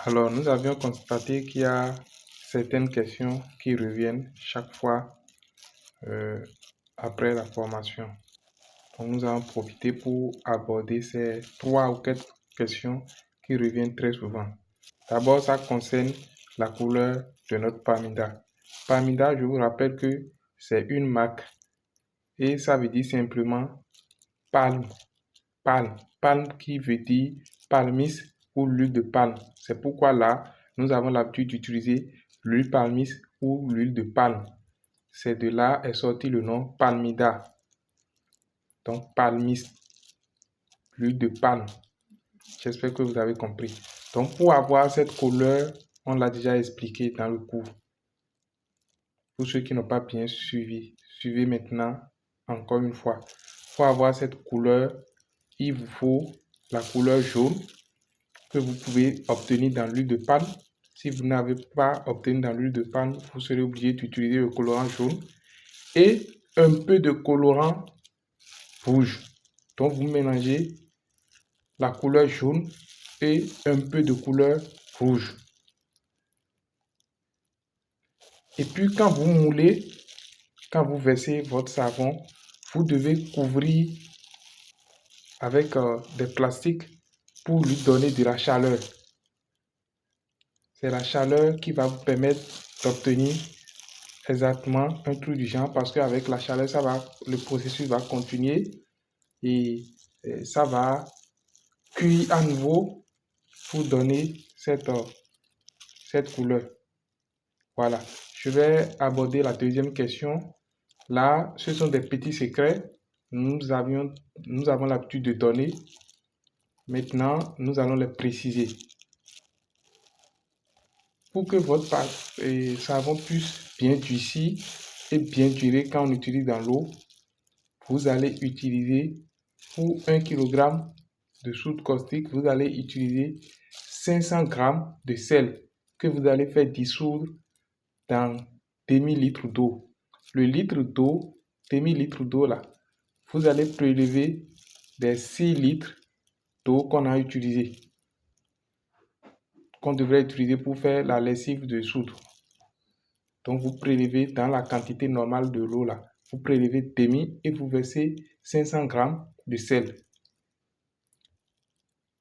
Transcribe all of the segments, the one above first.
Alors, nous avions constaté qu'il y a certaines questions qui reviennent chaque fois euh, après la formation. Donc, nous allons profiter pour aborder ces 3 ou 4 questions qui reviennent très souvent. D'abord, ça concerne la couleur de notre Parmida. Parmida, je vous rappelle que c'est une marque et ça veut dire simplement palme. Palme qui veut dire palmis ou l'huile de palme. C'est pourquoi là, nous avons l'habitude d'utiliser l'huile palmis ou l'huile de palme. C'est de là est sorti le nom Palmida. Donc palmis, l'huile de palme. J'espère que vous avez compris. Donc pour avoir cette couleur, on l'a déjà expliqué dans le cours. Pour ceux qui n'ont pas bien suivi, suivez maintenant encore une fois. Pour avoir cette couleur, il vous faut la couleur jaune que vous pouvez obtenir dans l'huile de palme. Si vous n'avez pas obtenu dans l'huile de palme, vous serez obligé d'utiliser le colorant jaune et un peu de colorant rouge. Donc vous mélangez la couleur jaune et un peu de couleur rouge. Et puis quand vous moulez, quand vous versez votre savon, vous devez couvrir avec des plastiques pour lui donner de la chaleur. C'est la chaleur qui va vous permettre d'obtenir exactement un truc du genre parce qu'avec la chaleur, le processus va continuer et ça va cuire à nouveau pour donner cette couleur. Voilà. Je vais aborder la deuxième question. Là, ce sont des petits secrets. Nous avons l'habitude de donner. Maintenant, nous allons les préciser. Pour que votre savon puisse bien durcir et bien durer quand on utilise dans l'eau, vous allez utiliser pour 1 kg de soude caustique, vous allez utiliser 500 g de sel que vous allez faire dissoudre dans demi-litre d'eau. Le litre d'eau, demi-litre d'eau là, vous allez prélever des 6 litres d'eau qu'on a utilisé, qu'on devrait utiliser pour faire la lessive de soude. Donc vous prélevez dans la quantité normale de l'eau là, vous prélevez demi et vous versez 500 g de sel.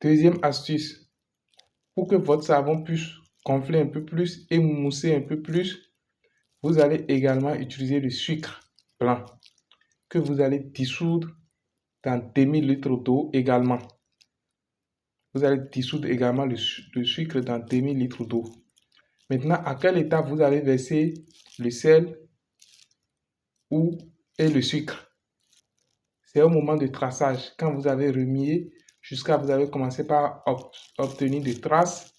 Deuxième astuce, pour que votre savon puisse gonfler un peu plus et mousser un peu plus, vous allez également utiliser le sucre blanc que vous allez dissoudre dans demi-litre d'eau également. Vous allez dissoudre également le sucre dans demi-litre d'eau. Maintenant, à quelle étape vous allez verser le sel et le sucre? C'est au moment de traçage. Quand vous avez remué jusqu'à vous avez commencé par obtenir des traces,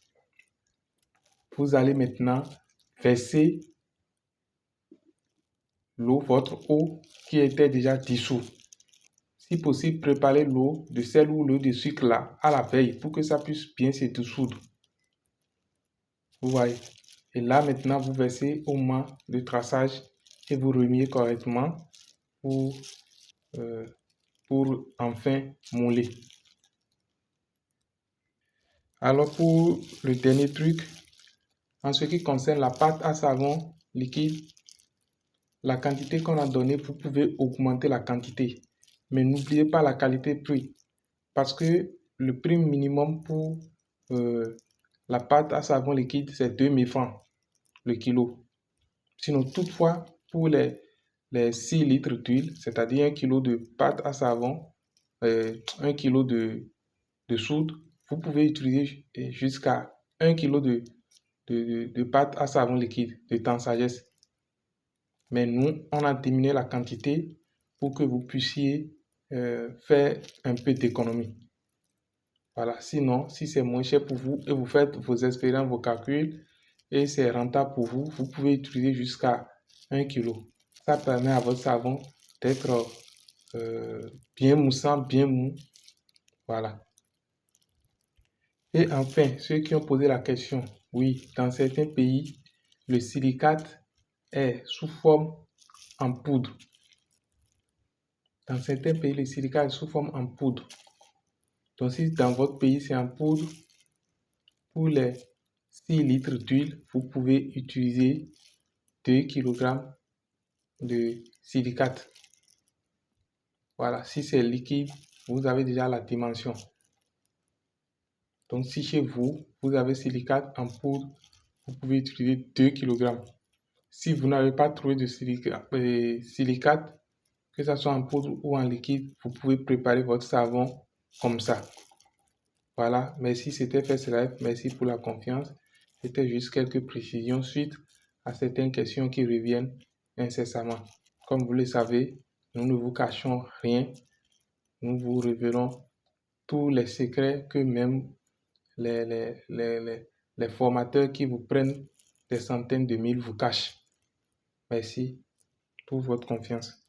vous allez maintenant verser votre eau qui était déjà dissoute. Si possible, préparez l'eau de sel ou l'eau de sucre là à la veille pour que ça puisse bien se dissoudre. Vous voyez. Et là maintenant, vous versez au moment de traçage et vous remuez correctement pour enfin mouler. Alors pour le dernier truc, en ce qui concerne la pâte à savon liquide, la quantité qu'on a donnée, vous pouvez augmenter la quantité. Mais n'oubliez pas la qualité-prix. Parce que le prix minimum pour la pâte à savon liquide, c'est 2000 francs le kilo. Sinon, toutefois, pour les 6 litres d'huile, c'est-à-dire 1 kilo de pâte à savon, 1 kilo de soude, vous pouvez utiliser jusqu'à 1 kilo de pâte à savon liquide, de temps sagesse. Mais nous, on a diminué la quantité pour que vous puissiez faire un peu d'économie. Voilà, sinon, si c'est moins cher pour vous et vous faites vos expériences, vos calculs et c'est rentable pour vous, vous pouvez utiliser jusqu'à 1 kg. Ça permet à votre savon d'être bien moussant, bien mou. Voilà. Et enfin, ceux qui ont posé la question, oui, dans certains pays, le silicate est sous forme en poudre. Dans certains pays, le silicate est sous forme en poudre. Donc, si dans votre pays, c'est en poudre, pour les 6 litres d'huile, vous pouvez utiliser 2 kg de silicate. Voilà, si c'est liquide, vous avez déjà la dimension. Donc si chez vous, vous avez silicate en poudre, vous pouvez utiliser 2 kg. Si vous n'avez pas trouvé de silicate, que ce soit en poudre ou en liquide, vous pouvez préparer votre savon comme ça. Voilà, merci, c'était First Life, merci pour la confiance. C'était juste quelques précisions suite à certaines questions qui reviennent incessamment. Comme vous le savez, nous ne vous cachons rien, nous vous révélons tous les secrets que même les formateurs qui vous prennent des centaines de mille vous cachent. Merci pour votre confiance.